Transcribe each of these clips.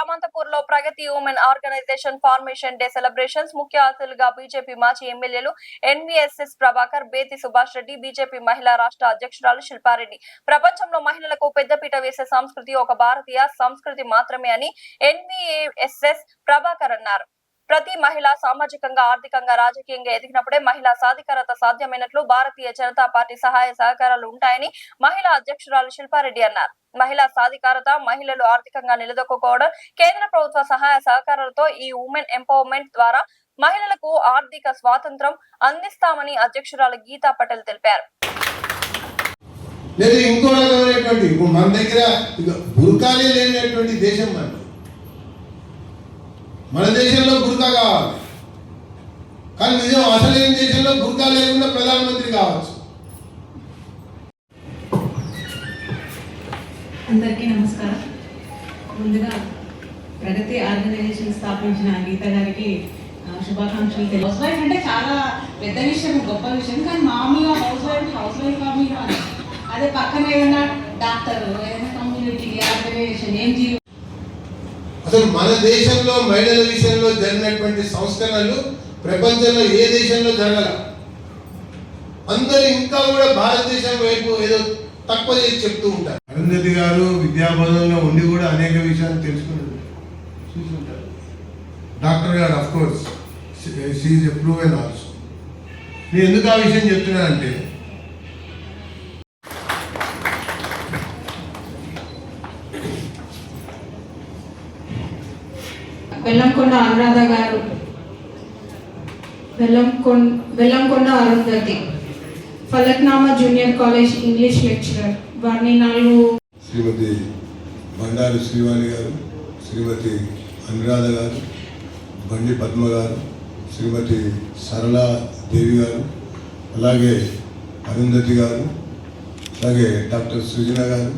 రామంతపూర్ లో Pragati women organisation formation day celebrations ముఖ్య అతిథులుగా బీజేపీ మాజీ ఎమ్మెల్యేలు ఎన్వీఎస్ఎస్ ప్రభాకర్, బేతి సుభాష్ రెడ్డి, బీజేపీ మహిళా రాష్ట్ర అధ్యక్షురాలు శిల్పారెడ్డి. ప్రపంచంలో మహిళలకు పెద్దపీట వేసే సంస్కృతి ఒక భారతీయ సంస్కృతి మాత్రమే అని ఎన్వీఎస్ఎస్ ప్రభాకర్ అన్నారు. ప్రతి మహిళ సామాజికంగా, ఆర్థికంగా, రాజకీయంగా ఎదిగినప్పుడే మహిళా సాధికారత సాధ్యమైనట్లు భారతీయ జనతా పార్టీ సహాయ సహకారాలు ఉంటాయని మహిళా అధ్యక్షురాలు శిల్పారెడ్డి అన్నారు. మహిళా సాధికారత, మహిళలు ఆర్థికంగా నిలదొక్కుకోవడం, కేంద్ర ప్రభుత్వ సహాయ సహకారాలతో ఈ ఉమెన్ ఎంపవర్మెంట్ ద్వారా మహిళలకు ఆర్థిక స్వాతంత్రం అందిస్తామని అధ్యక్షురాలు గీతా పటేల్ తెలిపారు. మన దగ్గర బురకాలే లేనటువంటి దేశం మన దేశంలో బురకా కావాలి, కానీ నిజం అసలేని దేశంలో బురకా లేకుండా ప్రధానమంత్రి కావచ్చు. అందరికీ నమస్కారం. ముందుగా ప్రగతి ఆర్గనైజేషన్ స్థాపించిన గీత గారికి శుభాకాంక్షలు. హౌస్ వైఫ్ అంటే చాలా పెద్ద విషయం, గొప్ప విషయం, కానీ మామూలుగా హౌస్ వైఫ్ మామూలుగా అదే పక్కన ఏదైనా డాక్టర్, ఏదైనా కమ్యూనిటీ ఆర్గనైజేషన్, ఎన్జిఓ. అసలు మన దేశంలో మహిళల విషయంలో జరిగినటువంటి సంస్కరణలు ప్రపంచంలో ఏ దేశంలో జరగల. అందరూ ఇంకా కూడా భారతదేశం వైపు ఏదో తక్కువ చేసి చెప్తూ ఉంటారు. అరుంధతి గారు విద్యాబోధనలో ఉండి కూడా అనేక విషయాలు చూసుకుంటారు. డాక్టర్ గారు of course she is a proven also. నేను ఎందుకు ఆ విషయం చెప్తున్నానంటే, బెల్లంకొండ అనురాధ గారు, Bellamkonda Arundhati, Falaknuma junior college English lecturer, వారిని 4. శ్రీమతి బండారు శ్రీవాణి గారు, శ్రీమతి అనురాధ గారు, బండి పద్మ గారు, శ్రీమతి సరళాదేవి గారు, అలాగే అరుంధతి గారు, అలాగే డాక్టర్ సృజన గారు,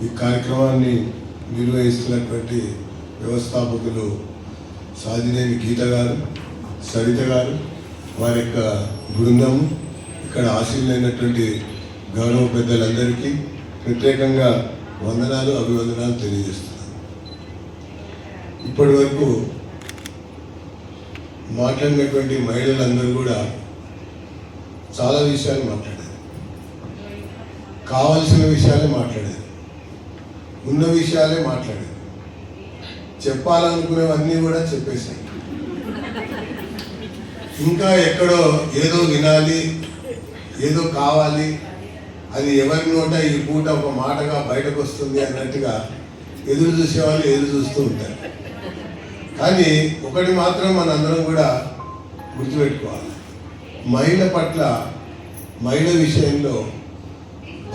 ఈ కార్యక్రమాన్ని నిర్వహిస్తున్నటువంటి వ్యవస్థాపకులు సాధినేని గీత గారు, సరిత గారు, వారి యొక్క బృందం, ఇక్కడ ఆశీనులైనటువంటి గౌరవ పెద్దలందరికీ ప్రత్యేకంగా వందనాలు, అభివందనాలు తెలియజేస్తున్నాను. ఇప్పటి వరకు మాట్లాడినటువంటి మహిళలందరూ కూడా చాలా విషయాలు మాట్లాడారు, కావాల్సిన విషయాలే మాట్లాడారు, ఉన్న విషయాలే మాట్లాడారు, చెప్పాలనుకునేవన్నీ కూడా చెప్పేశాయి. ఇంకా ఎక్కడో ఏదో వినాలి, ఏదో కావాలి, అది ఎవరి నోట ఈ పూట ఒక మాటగా బయటకు వస్తుంది అన్నట్టుగా ఎదురు చూసేవాళ్ళు ఎదురు చూస్తూ ఉంటారు. కానీ ఒకటి మాత్రం మనందరం కూడా గుర్తుపెట్టుకోవాలి, మహిళ పట్ల, మహిళ విషయంలో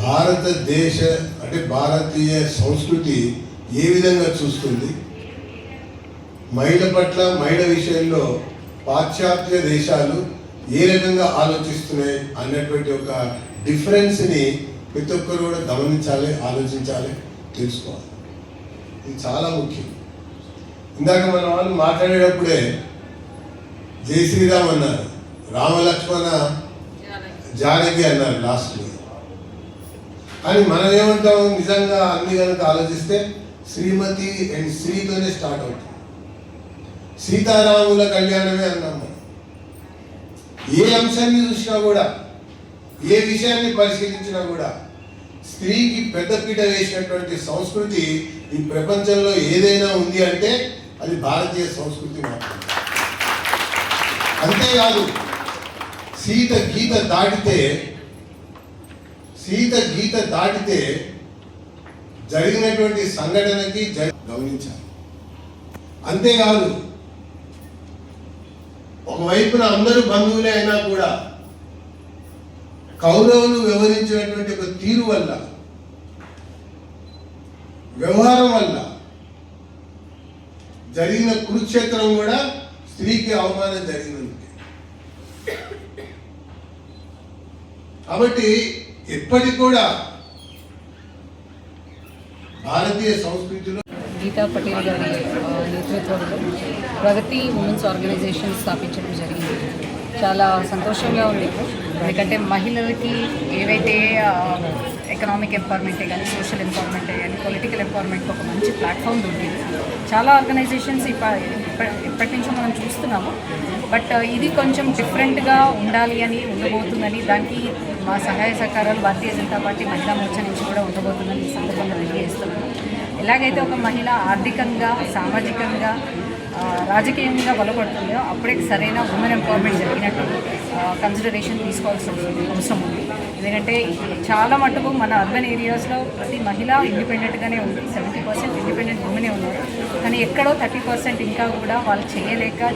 భారతదేశ అంటే భారతీయ సంస్కృతి ఏ విధంగా చూస్తుంది, మహిళ పట్ల, మహిళ విషయంలో పాశ్చాత్య దేశాలు ఏ రకంగా ఆలోచిస్తున్నాయి అన్నటువంటి ఒక డిఫరెన్స్ని ప్రతి ఒక్కరు కూడా గమనించాలి, ఆలోచించాలి, తెలుసుకోవాలి. ఇది చాలా ముఖ్యం. ఇందాక మన వాళ్ళు మాట్లాడేటప్పుడే జై శ్రీరామ్ అన్నారు, రామలక్ష్మణ జానకి అన్నారు లాస్ట్లో. కానీ మనం ఏమంటాం, నిజంగా అన్ని కనుక ఆలోచిస్తే శ్రీమతి అండ్ శ్రీతోనే స్టార్ట్ అవుతుంది. సీతారాముల కళ్యాణమే అన్నాం మనం. ఏ అంశాన్ని చూసినా కూడా, ఏ విషయాన్ని పరిశీలించినా కూడా స్త్రీకి పెద్దపీట వేసినటువంటి సంస్కృతి ఈ ప్రపంచంలో ఏదైనా ఉంది అంటే అది భారతీయ సంస్కృతి మాత్రమే. అంతేకాదు, సీత గీత దాటితే జరిగినటువంటి సంఘటనకి గమనించాలి. అంతేకాదు, ఒకవైపున అందరూ బంధువులే అయినా కూడా కౌరవులు వ్యవహరించినటువంటి ఒక తీరు వల్ల, వ్యవహారం వల్ల జరిగిన కురుక్షేత్రం కూడా స్త్రీకి అవమానం జరిగినందుకే. కాబట్టి ఎప్పటికి కూడా భారతీయ సంస్కృతిలో గీతా పటేల్ గారి నేతృత్వంలో ప్రగతి ఉమెన్స్ ఆర్గనైజేషన్ స్థాపించడం జరిగింది. చాలా సంతోషంగా ఉంది. ఎందుకంటే మహిళలకి ఏవైతే ఎకనామిక్ ఎంపవర్మెంటే కానీ, సోషల్ ఎంపవర్మెంటే కానీ, పొలిటికల్ ఎంపవర్మెంట్కి ఒక మంచి ప్లాట్ఫామ్ దొరికింది. చాలా ఆర్గనైజేషన్స్ ఇప్పటి నుంచో మనం చూస్తున్నాము. బట్ ఇది కొంచెం డిఫరెంట్గా ఉండాలి అని ఉండబోతుందని, దానికి మా సహాయ సహకారాలు భారతీయ జనతా పార్టీ మహిళా మోర్చా నుంచి కూడా ఉండబోతుందని ఈ సందర్భంగా తెలియజేస్తున్నాము. ఎలాగైతే ఒక మహిళ ఆర్థికంగా, సామాజికంగా, రాజకీయంగా బలపడుతుందో అప్పుడే సరైన ఉమెన్ ఎంపవర్మెంట్ జరిగినట్టు కన్సిడరేషన్ తీసుకోవాల్సిన అవసరం ఉంది. ఎందుకంటే చాలా మటుకు మన అర్బన్ ఏరియాస్లో ప్రతి మహిళ ఇండిపెండెంట్గానే ఉంది. 70% ఇండిపెండెంట్ ఉమెనే ఉన్నారు. కానీ ఎక్కడో 30% ఇంకా కూడా వాళ్ళు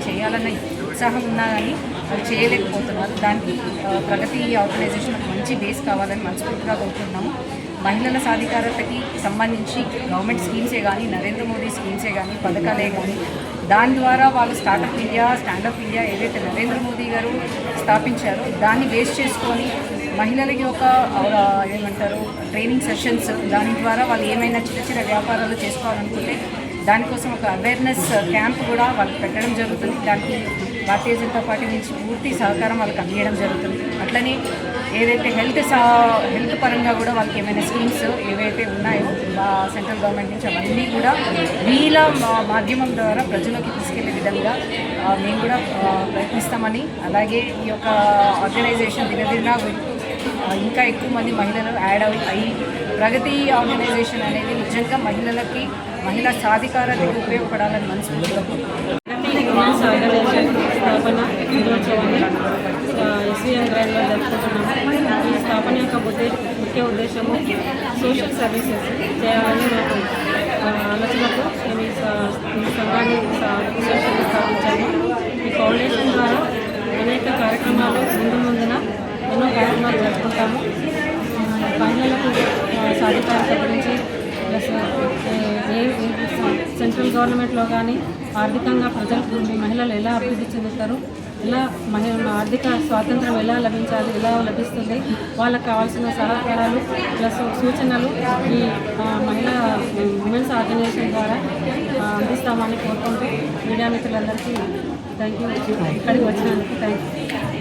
చేయాలన్న ఉత్సాహం ఉన్నా కానీ వాళ్ళు చేయలేకపోతున్నారు. దానికి ప్రగతి ఆర్గనైజేషన్ ఒక మంచి బేస్ కావాలని మనస్ఫూర్తిగా కోరుకుంటున్నాము. మహిళల సాధికారతకి సంబంధించి గవర్నమెంట్ స్కీమ్సే కానీ, నరేంద్ర మోడీ స్కీమ్సే కానీ, పథకాలే కానీ, దాని ద్వారా వాళ్ళు స్టార్టప్ ఇండియా, స్టాండప్ ఇండియా ఏదైతే నరేంద్ర మోదీ గారు స్థాపించారో దాన్ని బేస్ చేసుకొని మహిళలకి ఒక ఏమంటారు ట్రైనింగ్ సెషన్స్, దాని ద్వారా వాళ్ళు ఏమైనా చిన్న చిన్న వ్యాపారాలు చేసుకోవాలనుకుంటే దానికోసం ఒక అవేర్నెస్ క్యాంప్ కూడా వాళ్ళకి పెట్టడం జరుగుతుంది. దానికి భారతీయ జనతా పార్టీ నుంచి పూర్తి సహకారం వాళ్ళకి అందించడం జరుగుతుంది. అట్లనే ఏదైతే హెల్త్ పరంగా కూడా వాళ్ళకి ఏమైనా స్కీమ్స్ ఏవైతే ఉన్నాయో సెంట్రల్ గవర్నమెంట్ నుంచి అవన్నీ కూడా వీళ్ళ మాధ్యమం ద్వారా ప్రజలకు తీసుకెళ్లే విధంగా మేము కూడా ప్రయత్నిస్తామని, అలాగే ఈ యొక్క ఆర్గనైజేషన్ దినదిన ఇంకా ఎక్కువ మంది మహిళలు యాడ్ అయ్యి ప్రగతి ఆర్గనైజేషన్ అనేది నిజంగా మహిళలకి, మహిళా సాధికారతకి ఉపయోగపడాలని మనస్ఫూర్తిగా ఉమెన్స్ ఆర్గనైజేషన్ స్థాపన దినోత్సవాన్ని ఎస్వీఎం గ్రాండ్లో జరుపుకుంటున్నాము. ఈ స్థాపన యొక్క ముఖ్య ఉద్దేశము సోషల్ సర్వీసెస్ చేయాలని మాకు ఆలోచనకు మేము ఈ సంఘాన్ని స్థాపించాము. ఈ ఫౌండేషన్ ద్వారా అనేక కార్యక్రమాలు ముందున ఎన్నో కార్యక్రమాలు జరుపుకుంటాము. మహిళలకు సాధికారత గురించి ప్లస్ సెంట్రల్ గవర్నమెంట్లో కానీ ఆర్థికంగా మహిళలు ఎలా అభివృద్ధి చెందుతారు, ఎలా ఆర్థిక స్వాతంత్రం ఎలా లభించాలి, ఎలా లభిస్తుంది, వాళ్ళకు కావాల్సిన సహకారాలు ప్లస్ సూచనలు ఈ మహిళా ఉమెన్స్ ఆర్గనైజేషన్ ద్వారా అందిస్తామని కోరుకుంటూ మీడియా మిత్రులందరికీ థ్యాంక్ యూ. ఇక్కడికి వచ్చినందుకు థ్యాంక్ యూ.